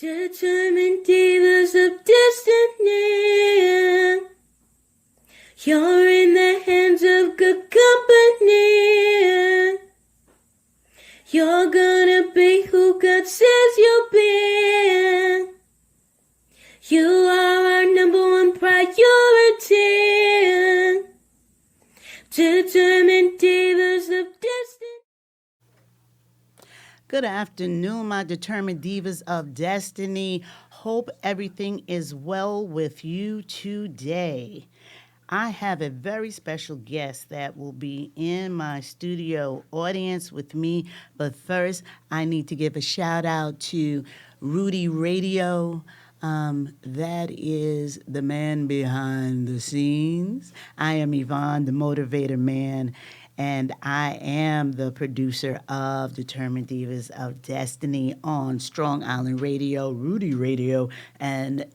Determined divas of destiny. You're in the hands of good company. You're gonna be who God says you'll be. You are our number one priority. Determined divas of destiny. Good afternoon, my determined divas of destiny. Hope everything is well with you today. I have a very special guest that will be in my studio audience with me. But first, I need to give a shout out to Rudy Radio. That is the man behind the scenes. I am Yvonne, the motivator man, and I am the producer of Determined Divas of Destiny on Strong Island Radio, Rudy Radio, and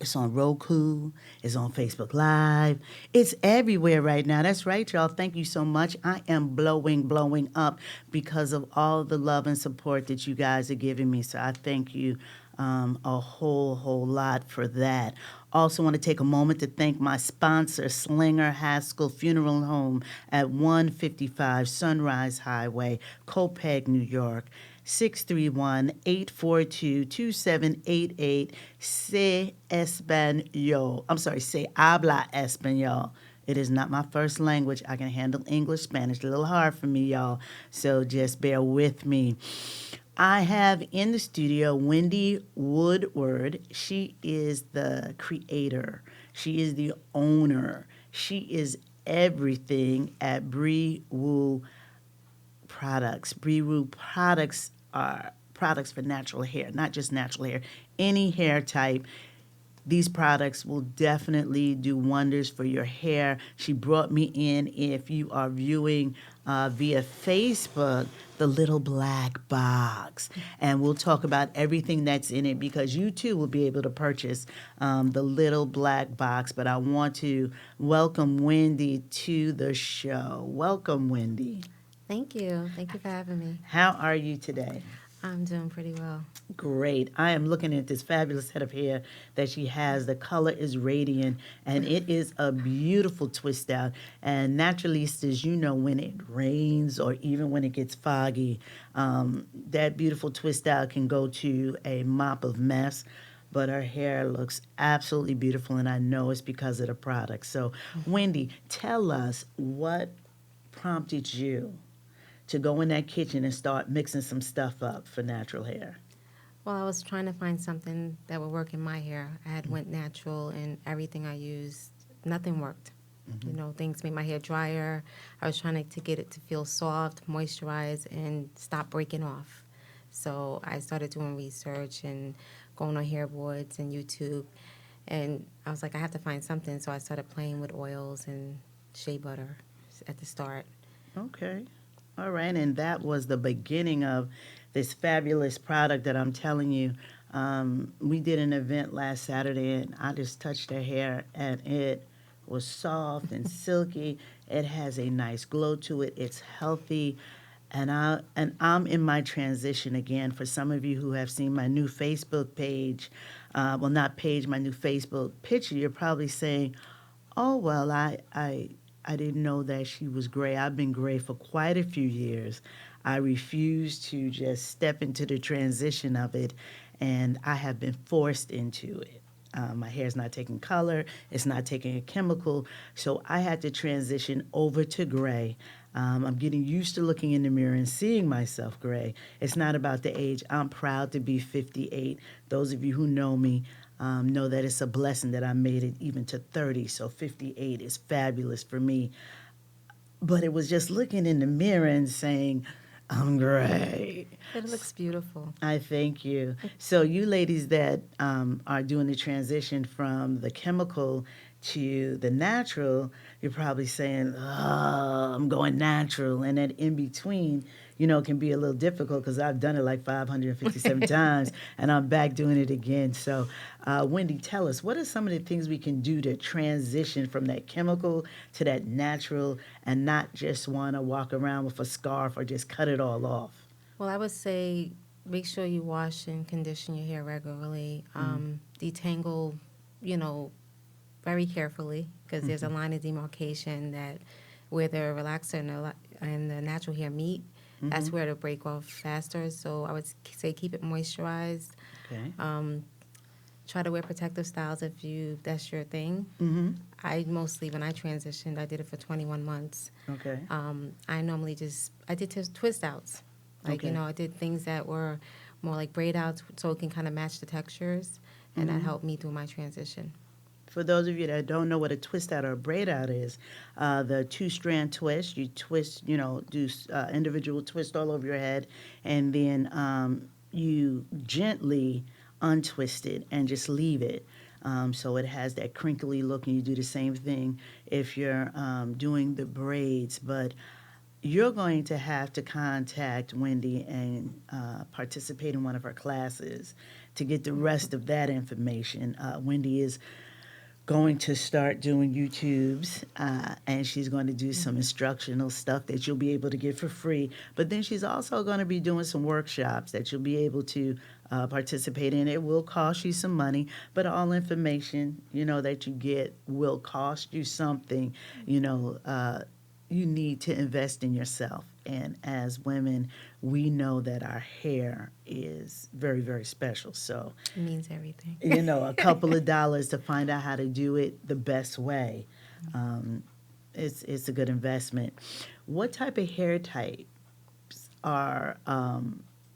it's on Roku. It's on Facebook Live. It's everywhere right now. That's right, y'all. Thank you so much. I am blowing up because of all the love and support that you guys are giving me. So I thank you a whole lot for that. Also want to take a moment to thank my sponsor, Slinger Haskell Funeral Home at 155 Sunrise Highway, Copeg, New York. 631-842-2788. Say Espanol. I'm sorry, say habla Espanol. It is not my first language. I can handle English, Spanish, a little hard for me, y'all. So just bear with me. I have in the studio Wendy Woodward. She is the creator. She is the owner. She is everything at Bree Woo Products. Bree Woo Products are products for natural hair, not just natural hair, any hair type. These products will definitely do wonders for your hair. She brought me in, if you are viewing via Facebook, the little black box. And we'll talk about everything that's in it because you too will be able to purchase the little black box. But I want to welcome Wendy to the show. Welcome, Wendy. Thank you. Thank you for having me. How are you today? I'm doing pretty well. Great. I am looking at this fabulous head of hair that she has. The color is radiant, and it is a beautiful twist out. And naturalistas, you know, when it rains or even when it gets foggy, that beautiful twist out can go to a mop of mess. But her hair looks absolutely beautiful, and I know it's because of the product. So, Wendy, tell us what prompted you to go in that kitchen and start mixing some stuff up for natural hair? Well, I was trying to find something that would work in my hair. I had went natural and everything I used, nothing worked. You know, things made my hair drier. I was trying to get it to feel soft, moisturized, and stop breaking off. So I started doing research and going on hair boards and YouTube. And I was like, I have to find something. So I started playing with oils and shea butter at the start. Okay. All right. And that was the beginning of this fabulous product that I'm telling you. We did an event last Saturday, and I just touched her hair, and it was soft and silky. It has a nice glow to it. It's healthy. I'm in my transition again. For some of you who have seen my new Facebook page, well, not page, my new Facebook picture, you're probably saying, "Oh well, I didn't know that she was gray. I've been gray for quite a few years. I refuse to just step into the transition of it, and I have been forced into it. My hair's not taking color, it's not taking a chemical, so I had to transition over to gray. I'm getting used to looking in the mirror and seeing myself gray. It's not about the age. I'm proud to be 58. Those of you who know me know that it's a blessing that I made it even to 30, so 58 is fabulous for me. But it was just looking in the mirror and saying, I'm gray. It looks beautiful. I thank you. So you ladies that are doing the transition from the chemical to the natural, you're probably saying, oh, I'm going natural. And that in between, you know, can be a little difficult because I've done it like 557 times and I'm back doing it again. So, Wendy, tell us, what are some of the things we can do to transition from that chemical to that natural and not just want to walk around with a scarf or just cut it all off? Well, I would say make sure you wash and condition your hair regularly. Detangle, you know, very carefully because there's a line of demarcation that where the relaxer and the natural hair meet. That's where it'll break off faster. So I would say keep it moisturized. Okay. Try to wear protective styles if that's your thing. Mm-hmm. I mostly, when I transitioned, I did it for 21 months. Okay. I normally I did twist outs. Like, Okay. I did things that were more like braid outs so it can kind of match the textures. And that helped me through my transition. For those of you that don't know what a twist out or a braid out is, the 2-strand twist, you twist, do individual twist all over your head, and then you gently untwist it and just leave it. So it has that crinkly look, and you do the same thing if you're doing the braids. But you're going to have to contact Wendy and participate in one of her classes to get the rest of that information. Wendy is going to start doing YouTubes, and she's going to do some instructional stuff that you'll be able to get for free. But then she's also going to be doing some workshops that you'll be able to participate in. It will cost you some money, but all information, that you get will cost you something. You need to invest in yourself. And as women, we know that our hair is very, very special. So, It means everything. a couple of dollars to find out how to do it the best way, it's a good investment. What type of hair types are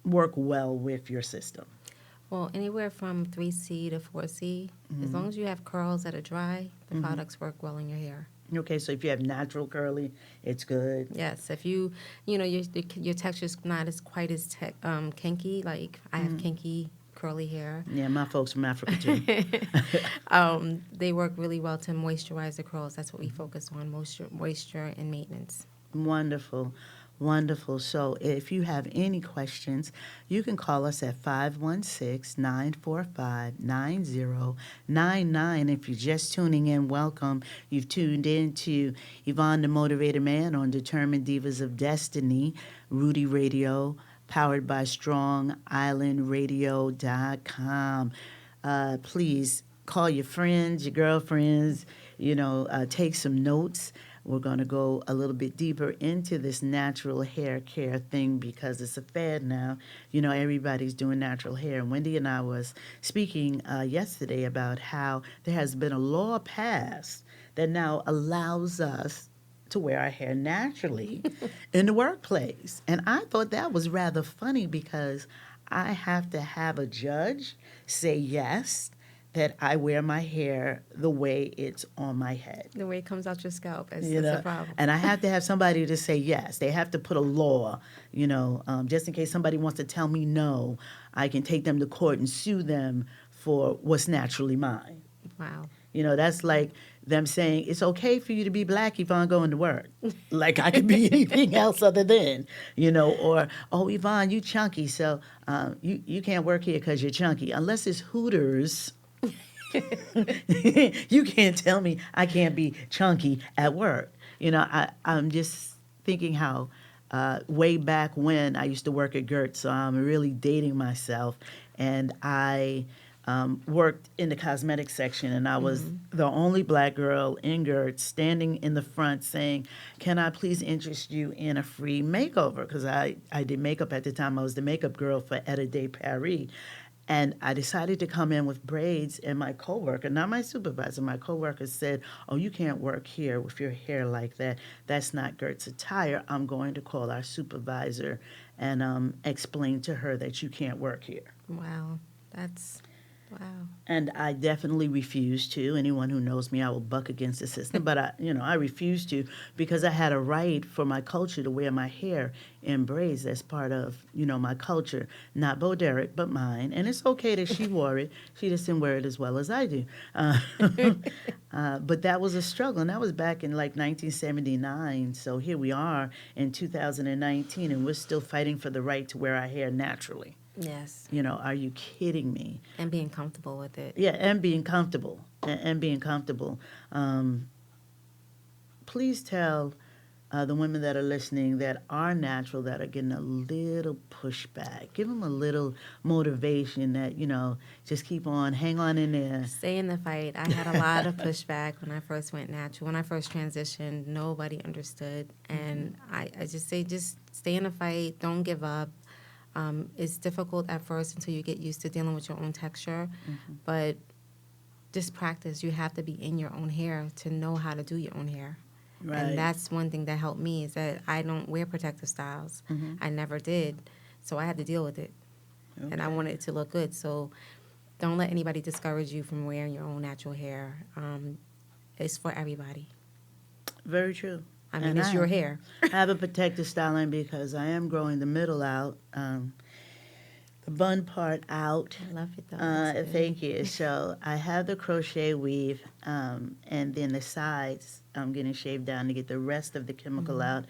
work well with your system? Well, anywhere from 3C to 4C, as long as you have curls that are dry, the products work well in your hair. Okay, so if you have natural curly, it's good. Yes, if your texture's not quite as kinky, like I have kinky curly hair. Yeah, my folks from Africa too. They work really well to moisturize the curls. That's what we focus on, moisture and maintenance. Wonderful. Wonderful. So if you have any questions, you can call us at 516-945-9099. If you're just tuning in, welcome. You've tuned in to Yvonne the Motivated Man on Determined Divas of Destiny, Rudy Radio, powered by StrongIslandRadio.com. Please call your friends, your girlfriends, take some notes. We're going to go a little bit deeper into this natural hair care thing because it's a fad now. Everybody's doing natural hair. And Wendy and I was speaking yesterday about how there has been a law passed that now allows us to wear our hair naturally in the workplace. And I thought that was rather funny because I have to have a judge say yes, that I wear my hair the way it's on my head. The way it comes out your scalp is the problem. And I have to have somebody to say yes. They have to put a law, just in case somebody wants to tell me no, I can take them to court and sue them for what's naturally mine. Wow. That's like them saying, it's okay for you to be black, Yvonne, going to work. Like I could be anything else other than, or, oh, Yvonne, you chunky, so you can't work here because you're chunky. Unless it's Hooters, you can't tell me I can't be chunky at work. I'm just thinking how way back when I used to work at Gertz, so I'm really dating myself, and I worked in the cosmetics section, and I was the only black girl in Gertz standing in the front saying, can I please interest you in a free makeover? Because I did makeup at the time. I was the makeup girl for Etta de Paris. And I decided to come in with braids, and my coworker, not my supervisor, my coworker said, oh, you can't work here with your hair like that. That's not Gertz attire. I'm going to call our supervisor and explain to her that you can't work here. Wow. Wow. And I definitely refused to. Anyone who knows me, I will buck against the system. But I refused to because I had a right for my culture to wear my hair in braids. That's part of, my culture. Not Bo Derek, but mine. And it's okay that she wore it. She just didn't wear it as well as I do. But that was a struggle. And that was back in like 1979. So here we are in 2019, and we're still fighting for the right to wear our hair naturally. Yes. Are you kidding me? And being comfortable with it. Yeah, and being comfortable. And being comfortable. Please tell the women that are listening that are natural, that are getting a little pushback. Give them a little motivation that, just keep on, hang on in there. Stay in the fight. I had a lot of pushback when I first went natural. When I first transitioned, nobody understood. And I just say, just stay in the fight. Don't give up. It's difficult at first until you get used to dealing with your own texture. But just practice. You have to be in your own hair to know how to do your own hair. Right. And that's one thing that helped me is that I don't wear protective styles. I never did. So I had to deal with it. Okay. And I wanted it to look good. So don't let anybody discourage you from wearing your own natural hair. It's for everybody. Very true. I mean, And it's your hair. I have a protective styling because I am growing the middle out, the bun part out. I love it, though. That's good. Thank you. So I have the crochet weave, and then the sides I'm getting shaved down to get the rest of the chemical out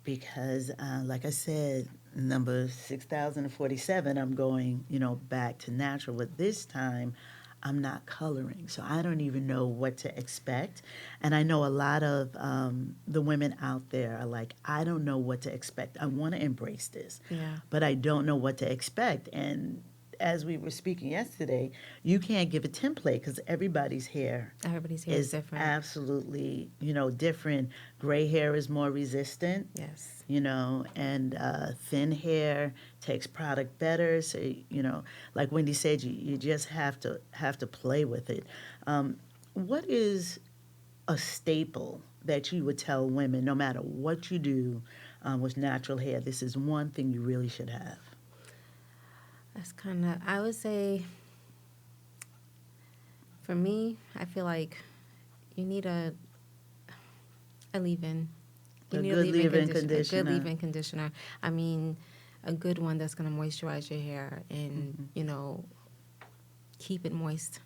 because, like I said, number 6047, I'm going, back to natural. But this time, I'm not coloring, so I don't even know what to expect. And I know a lot of the women out there are like, I don't know what to expect. I want to embrace this, Yeah. but I don't know what to expect. And as we were speaking yesterday, you can't give a template because everybody's hair Everybody's hair is different. absolutely, different. Gray hair is more resistant. Yes. And thin hair takes product better. So, like Wendy said, you just have to play with it. What is a staple that you would tell women, no matter what you do with natural hair, this is one thing you really should have? That's kind of, I would say, for me, I feel like you need a leave-in. You A need good leave-in A conditioner. good leave-in conditioner. I mean, a good one that's going to moisturize your hair and, keep it moist.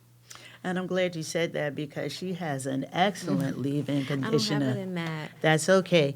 And I'm glad you said that because she has an excellent leave-in I don't conditioner. have it in that. That's okay.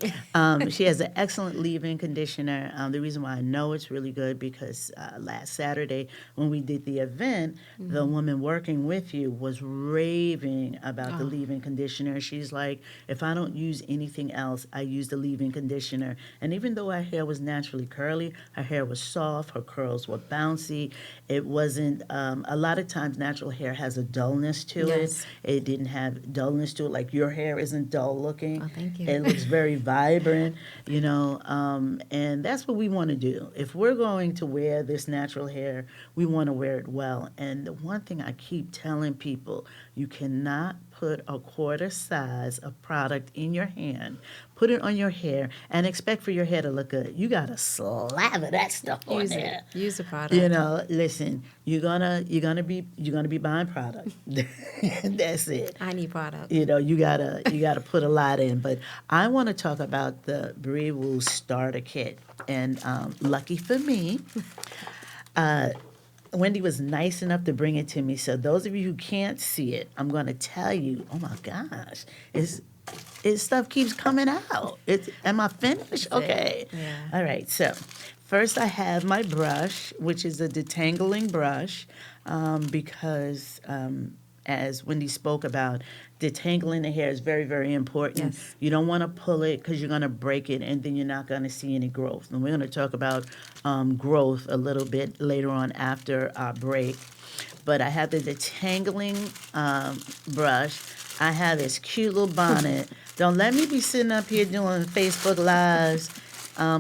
She has an excellent leave-in conditioner. The reason why I know it's really good because last Saturday when we did the event, the woman working with you was raving about the leave-in conditioner. She's like, if I don't use anything else, I use the leave-in conditioner. And even though her hair was naturally curly, her hair was soft, her curls were bouncy. It wasn't, a lot of times natural hair has a dullness to Yes. it. It didn't have dullness to it. Like your hair isn't dull looking. Oh, thank you. It looks very vibrant, and that's what we want to do. If we're going to wear this natural hair, we want to wear it well. And the one thing I keep telling people, you cannot put a quarter size of product in your hand, put it on your hair, and expect for your hair to look good. You got to slather that stuff on Use there. it. Use the product. Listen, you're gonna be buying product. That's it. I need product. You gotta put a lot in. But I want to talk about the Brie Woo starter kit, and lucky for me, Wendy was nice enough to bring it to me. So those of you who can't see it, I'm going to tell you. Oh my gosh, stuff keeps coming out. Am I finished? Okay. Yeah. All right. So first, I have my brush, which is a detangling brush, because as Wendy spoke about, detangling the hair is very, very important. Yes. You don't want to pull it because you're going to break it and then you're not going to see any growth. And we're going to talk about growth a little bit later on after our break. But I have the detangling brush. I have this cute little bonnet. Don't let me be sitting up here doing Facebook Lives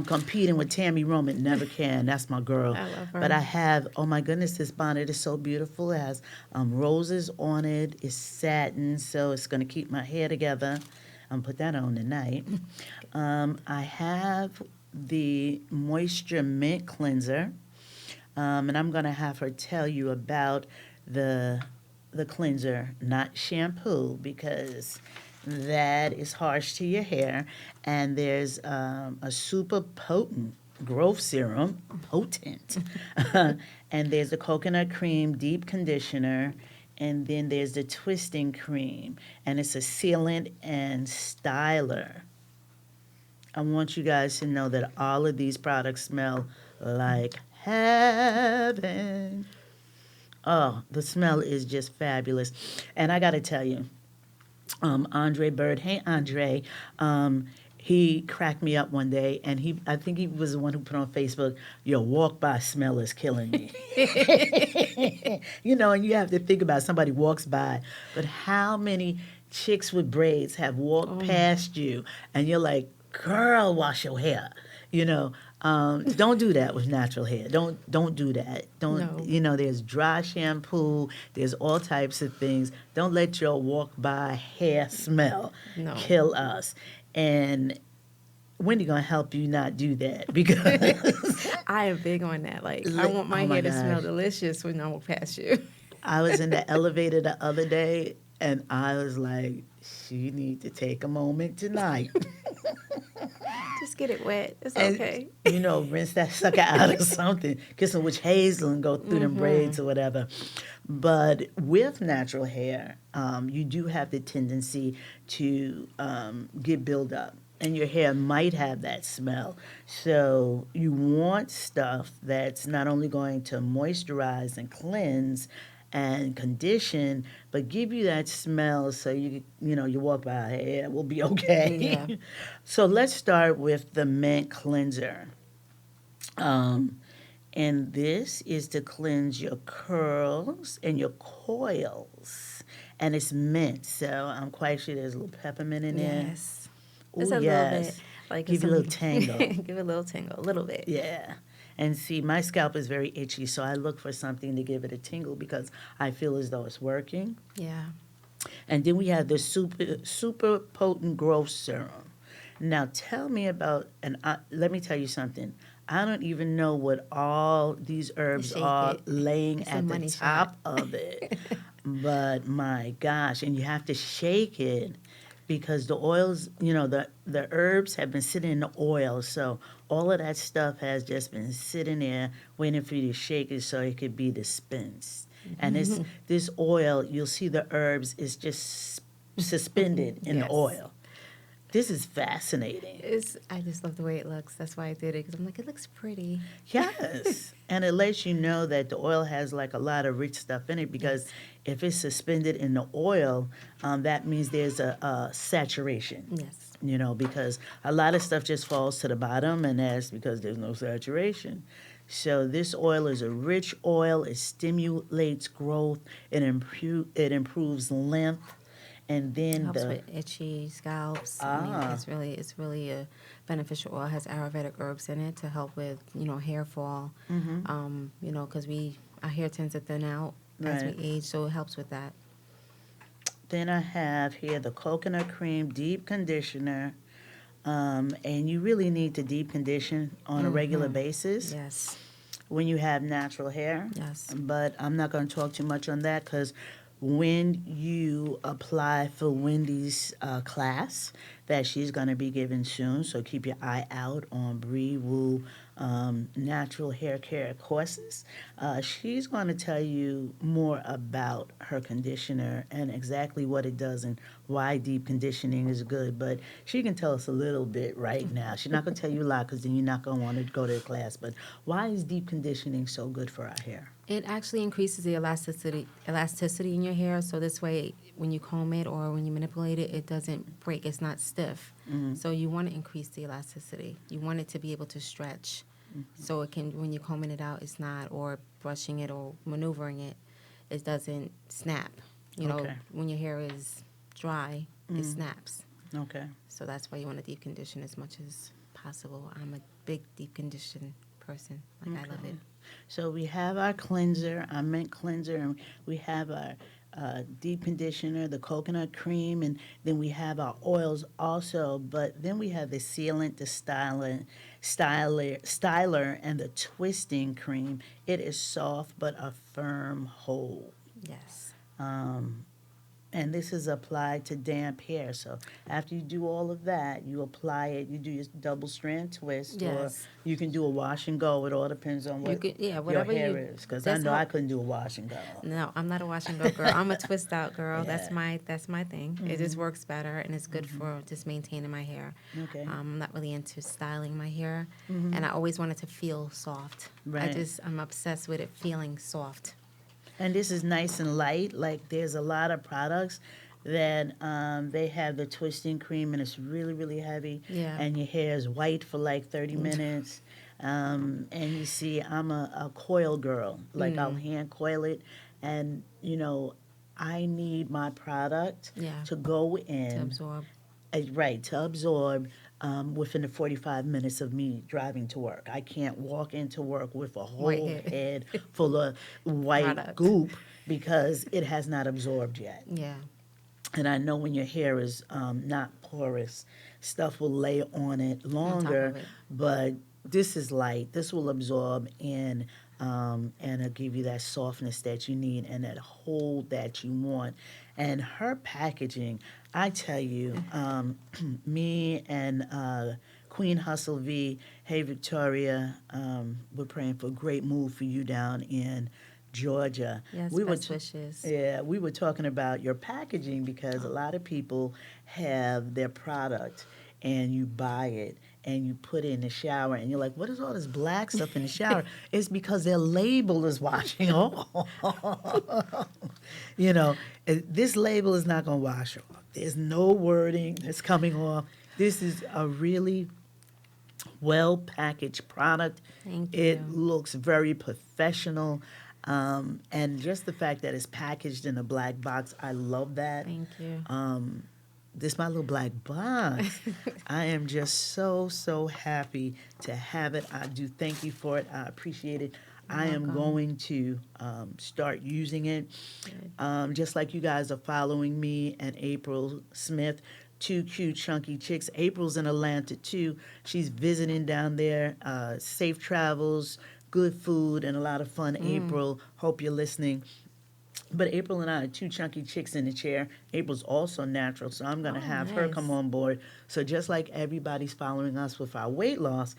competing with Tammy Roman. Never can. That's my girl. I love her. But I have, oh my goodness, this bonnet is so beautiful. It has roses on it. It's satin, so it's going to keep my hair together. I'm put that on tonight. I have the Moisture Mint Cleanser, and I'm going to have her tell you about the cleanser, not shampoo, because that is harsh to your hair. And there's a super potent growth serum, potent. And there's the coconut cream deep conditioner. And then there's the twisting cream. And it's a sealant and styler. I want you guys to know that all of these products smell like heaven. Oh, the smell is just fabulous. And I got to tell you, Andre Bird, hey, Andre, he cracked me up one day, and I think he was the one who put on Facebook, "Your walk-by smell is killing me." And you have to think about somebody walks by, but how many chicks with braids have walked past you, and you're like, "Girl, wash your hair," you know. Don't do that with natural hair. Don't do that. Don't. No. There's dry shampoo. There's all types of things. Don't let your walk by hair smell No. kill us. And Wendy gonna help you not do that because I am big on that. Like, I want my oh my hair to smell gosh. delicious when I walk past you. I was in the elevator the other day and I was like, she need to take a moment tonight. Just get it wet. It's And, okay. rinse that sucker out or something. Get some witch hazel and go through them braids or whatever. But with natural hair, you do have the tendency to get buildup. And your hair might have that smell. So you want stuff that's not only going to moisturize and cleanse and condition, but give you that smell so you walk by, hey, it will be okay. Yeah. So let's start with the mint cleanser. And this is to cleanse your curls and your coils. And it's mint, so I'm quite sure there's a little peppermint in there. Yes. Ooh, Just a yes. little bit. Like Give you a little tingle. Give it a little tingle, a little bit. Yeah. And see, my scalp is very itchy, so I look for something to give it a tingle because I feel as though it's working. Yeah. And then we have the super potent growth serum. Now tell me about, let me tell you something. I don't even know what all these herbs Shake are it. laying It's a at the money top shot. of it. But my gosh, and you have to shake it because the oils, the herbs have been sitting in the oil. So all of that stuff has just been sitting there waiting for you to shake it so it could be dispensed. And this oil, you'll see the herbs is just suspended in the Yes. oil. This is fascinating. I just love the way it looks. That's why I did it, because I'm like, it looks pretty. Yes. And it lets you know that the oil has like a lot of rich stuff in it because if it's suspended in the oil, that means there's a saturation. Yes. Because a lot of stuff just falls to the bottom, and that's because there's no saturation. So this oil is a rich oil. It stimulates growth. It improves length. And then Helps with itchy scalps. I mean, it's really a beneficial oil. It has Ayurvedic herbs in it to help with, hair fall. Because our hair tends to thin out as we Right. age, so it helps with that. Then I have here the coconut cream deep conditioner. And you really need to deep condition on a regular basis Yes. when you have natural hair. Yes. But I'm not going to talk too much on that because when you apply for Wendy's class that she's going to be giving soon, so keep your eye out on Bree Wu natural hair care courses. She's going to tell you more about her conditioner and exactly what it does and why deep conditioning is good. But she can tell us a little bit right now. She's not going to tell you a lot because then you're not going to want to go to the class. But why is deep conditioning so good for our hair? It actually increases the elasticity in your hair, so this way when you comb it or when you manipulate it, it doesn't break. It's not stiff. So you want to increase the elasticity. You want it to be able to stretch, so it can, when you're combing it out, it's not, or brushing it or maneuvering it, it doesn't snap. Okay. When your hair is dry, it snaps. Okay. So that's why you want to deep condition as much as possible. I'm a big deep condition person. I love it. So we have our cleanser, our mint cleanser, and we have our deep conditioner, the coconut cream, and then we have our oils also. But then we have the sealant, the styler, and the twisting cream. It is soft but a firm hold. Yes. And this is applied to damp hair. So after you do all of that, you apply it. You do your double strand twist, Yes. or you can do a wash and go. It all depends on what your whatever hair you. is. Because I that's know how- I couldn't do a wash and go. No, I'm not a wash and go girl. I'm a twist out girl. Yeah. That's my thing. It just works better and it's good for just maintaining my hair. Okay. I'm not really into styling my hair, and I always want it to feel soft. Right. I'm obsessed with it feeling soft. And this is nice and light. Like there's a lot of products that they have the twisting cream and it's really, really heavy. Yeah. And your hair is white for like 30 minutes. And you see, I'm a coil girl. Like, I'll hand coil it. And, I need my product Yeah. to go To in. absorb. Right, to absorb within the 45 minutes of me driving to work. I can't walk into work with a White whole hair. head full of white Product. goop because it has not absorbed yet. Yeah. And I know when your hair is not porous, stuff will lay on it On top longer, of it. but this is light. This will absorb and it'll give you that softness that you need and that hold that you want. And her packaging, I tell you, me and Queen Hustle V, hey Victoria, we're praying for a great move for you down in Georgia. Yes, we were best t- wishes. yeah, we were talking about your packaging because a lot of people have their product and you buy it and you put it in the shower and you're like, what is all this black stuff in the shower? It's because their label is washing off. This label is not going to wash off. There's no wording that's coming off. This is a really well packaged product. Thank It you. looks very professional. And just the fact that it's packaged in a black box, I love that. Thank you. This my little black box. I am just so, so happy to have it. I do thank you for it. I appreciate it. I am welcome. going to start using it. Just like you guys are following me and April Smith, two cute chunky chicks. April's in Atlanta too. She's visiting down there. Safe travels, good food, and a lot of fun. April, hope you're listening. But April and I are two chunky chicks in the chair. April's also natural, so I'm going to Oh, have her come nice. on board. So just like everybody's following us with our weight loss,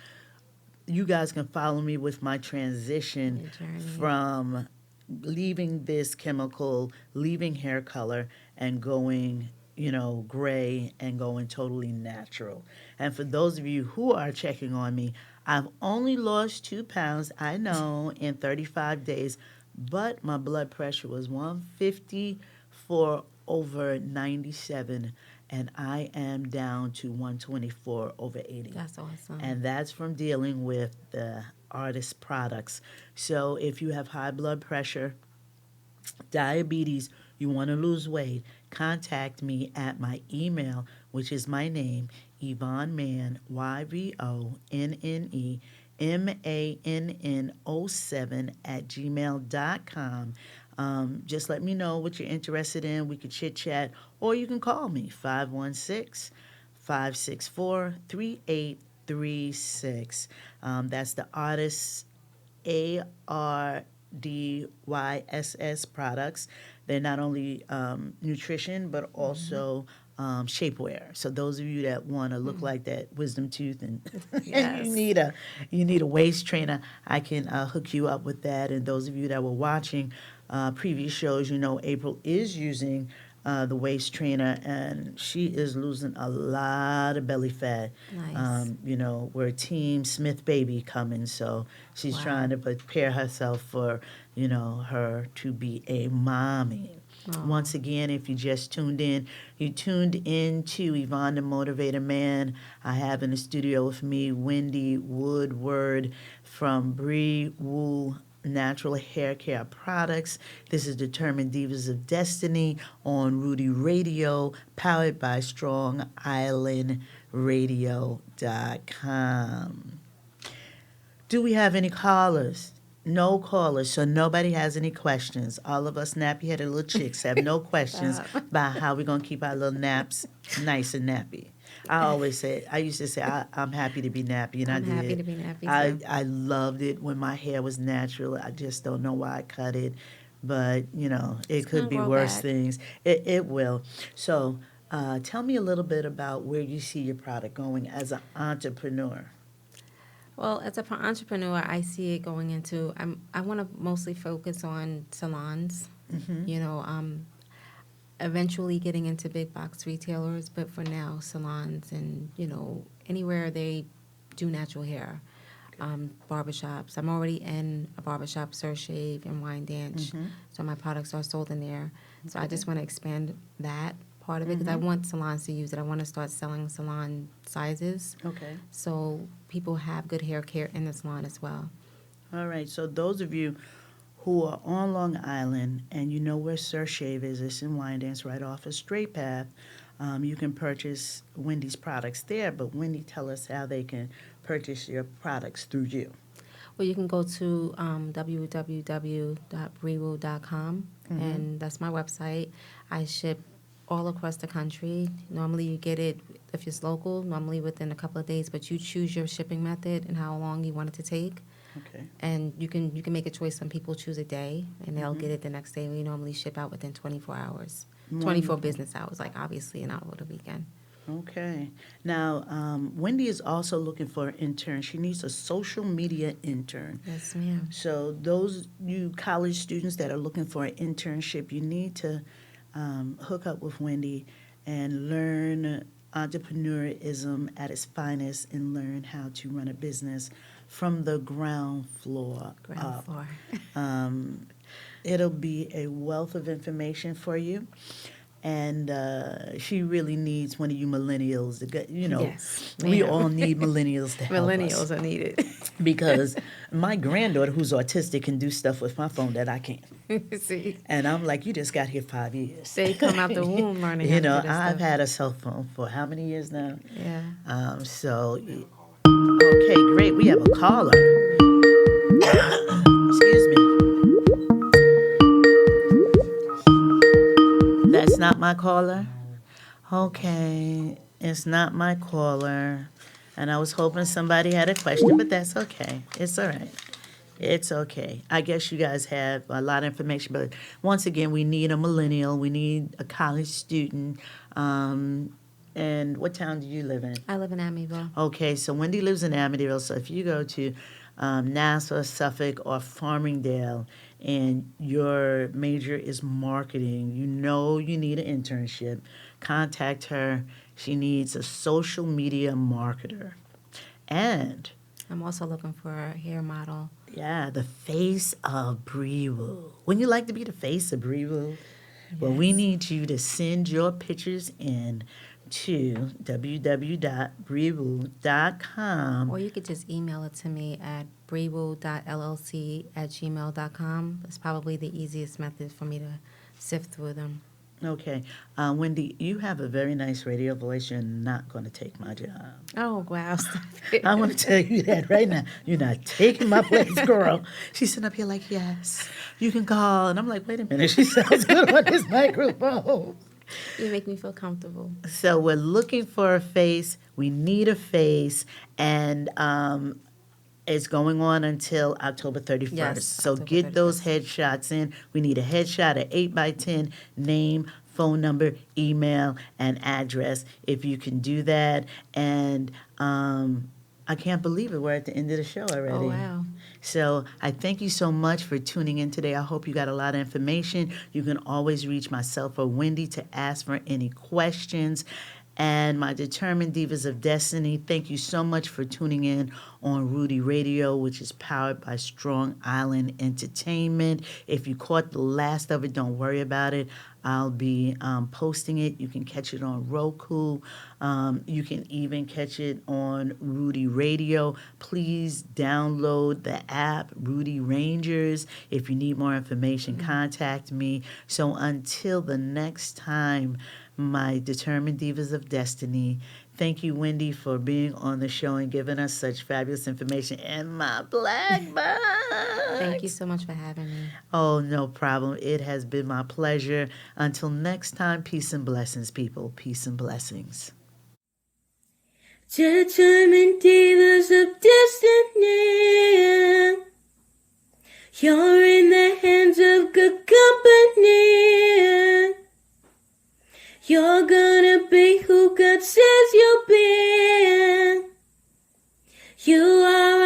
you guys can follow me with my transition Your journey. from leaving this chemical, leaving hair color, and going, gray and going totally natural. And for those of you who are checking on me, I've only lost 2 pounds, I know, in 35 days, but my blood pressure was 150 for over 97, and I am down to 124 over 80. That's awesome. And that's from dealing with the artist products. So if you have high blood pressure, diabetes, you want to lose weight, contact me at my email, which is my name, Yvonne Mann, YVONNE MANN07 at gmail.com. Just let me know what you're interested in. We could chit chat, or you can call me 516-564-3836. That's the artist's ARDYSS products. They're not only nutrition, but also shapewear. So those of you that want to look like that wisdom tooth and Yes. you need a waist trainer, I can hook you up with that. And those of you that were watching previous shows, April is using the waist trainer, and she is losing a lot of belly fat. Nice. We're Team Smith baby coming, so she's Wow. trying to prepare herself for, her to be a mommy. Aw. Once again, if you just tuned in, you tuned in to Yvonne the Motivator Man. I have in the studio with me Wendy Woodward from Bree Woo Natural Hair Care Products. This is Determined Divas of Destiny on Rudy Radio, powered by StrongIslandRadio.com. Do we have any callers? No callers, so nobody has any questions. All of us nappy-headed little chicks have no questions about how we're going to keep our little naps nice and nappy. I used to say, I'm happy to be nappy, and I'm I did. happy to be nappy, too. I loved it when my hair was natural. I just don't know why I cut it, but, it could gonna be grow worse back. things. It will. So tell me a little bit about where you see your product going as an entrepreneur. Well, as an entrepreneur, I see it going into. I want to mostly focus on salons. Eventually getting into big box retailers, but for now, salons and anywhere they do natural hair. Barbershops. I'm already in a barbershop, Sir Shave and Wine Dance, so my products are sold in there. So I just want to expand that part of it because I want salons to use it. I want to start selling salon sizes Okay. so people have good hair care in the salon as well. All right. So those of you who are on Long Island and you know where Sir Shave is, it's in Wyandanch, right off of Straight Path. You can purchase Wendy's products there, but Wendy, tell us how they can purchase your products through you. Well, you can go to www.brewo.com, and that's my website. I ship all across the country. Normally, you get it, if it's local, normally within a couple of days, but you choose your shipping method and how long you want it to take. Okay. And you can make a choice. Some people choose a day, and they'll get it the next day. We normally ship out within 24 hours, 24 business hours, like obviously, and not over the weekend. Okay. Now, Wendy is also looking for an intern. She needs a social media intern. Yes, ma'am. So those you college students that are looking for an internship, you need to hook up with Wendy and learn entrepreneurism at its finest and learn how to run a business from the ground floor Ground up. floor. It'll be a wealth of information for you. And she really needs one of you millennials to get, Yes, we ma'am. all need millennials to help us. Millennials are needed. Because my granddaughter, who's autistic, can do stuff with my phone that I can't. See, And I'm like, you just got here 5 years. they come out the womb learning how You to know, do this I've stuff. had a cell phone for how many years now? Yeah. Okay, great. We have a caller. Excuse me. That's not my caller? Okay, it's not my caller. And I was hoping somebody had a question, but that's okay. It's all right. It's okay. I guess you guys have a lot of information, but once again, we need a millennial. We need a college student. And what town do you live in? I live in Amityville. Okay, so Wendy lives in Amityville, so if you go to Nassau, Suffolk, or Farmingdale, and your major is marketing, you know you need an internship, contact her. She needs a social media marketer. And, I'm also looking for a hair model. yeah, the face of Brewo. Wouldn't you like to be the face of Brewo? Well, we Yes. need you to send your pictures in to www.brewo.com. Or you could just email it to me at brewo.llc@gmail.com. It's probably the easiest method for me to sift through them. Okay. Wendy, you have a very nice radio voice. You're not going to take my job. Oh, wow. Stop it. I want to tell you that right now. You're not taking my place, girl. She's sitting up here like, yes, you can call. And I'm like, wait a minute. She sounds good on this microphone. You make me feel comfortable. So we're looking for a face. We need a face. And it's going on until October 31st. Yes, so October get those 31st. headshots in. We need a headshot, an 8x10, name, phone number, email, and address if you can do that. And I can't believe it. We're at the end of the show already. Oh, wow. So I thank you so much for tuning in today. I hope you got a lot of information. You can always reach myself or Wendy to ask for any questions. And my Determined Divas of Destiny, thank you so much for tuning in on Rudy Radio, which is powered by Strong Island Entertainment. If you caught the last of it, don't worry about it. I'll be posting it. You can catch it on Roku. You can even catch it on Rudy Radio. Please download the app, Rudy Rangers. If you need more information, contact me. So until the next time, my Determined Divas of Destiny, thank you, Wendy, for being on the show and giving us such fabulous information. And my black box. Thank you so much for having me. Oh, no problem. It has been my pleasure. Until next time, peace and blessings, people. Peace and blessings. Determined divas of destiny. You're in the hands of good company. You're gonna be who God says you'll be. You are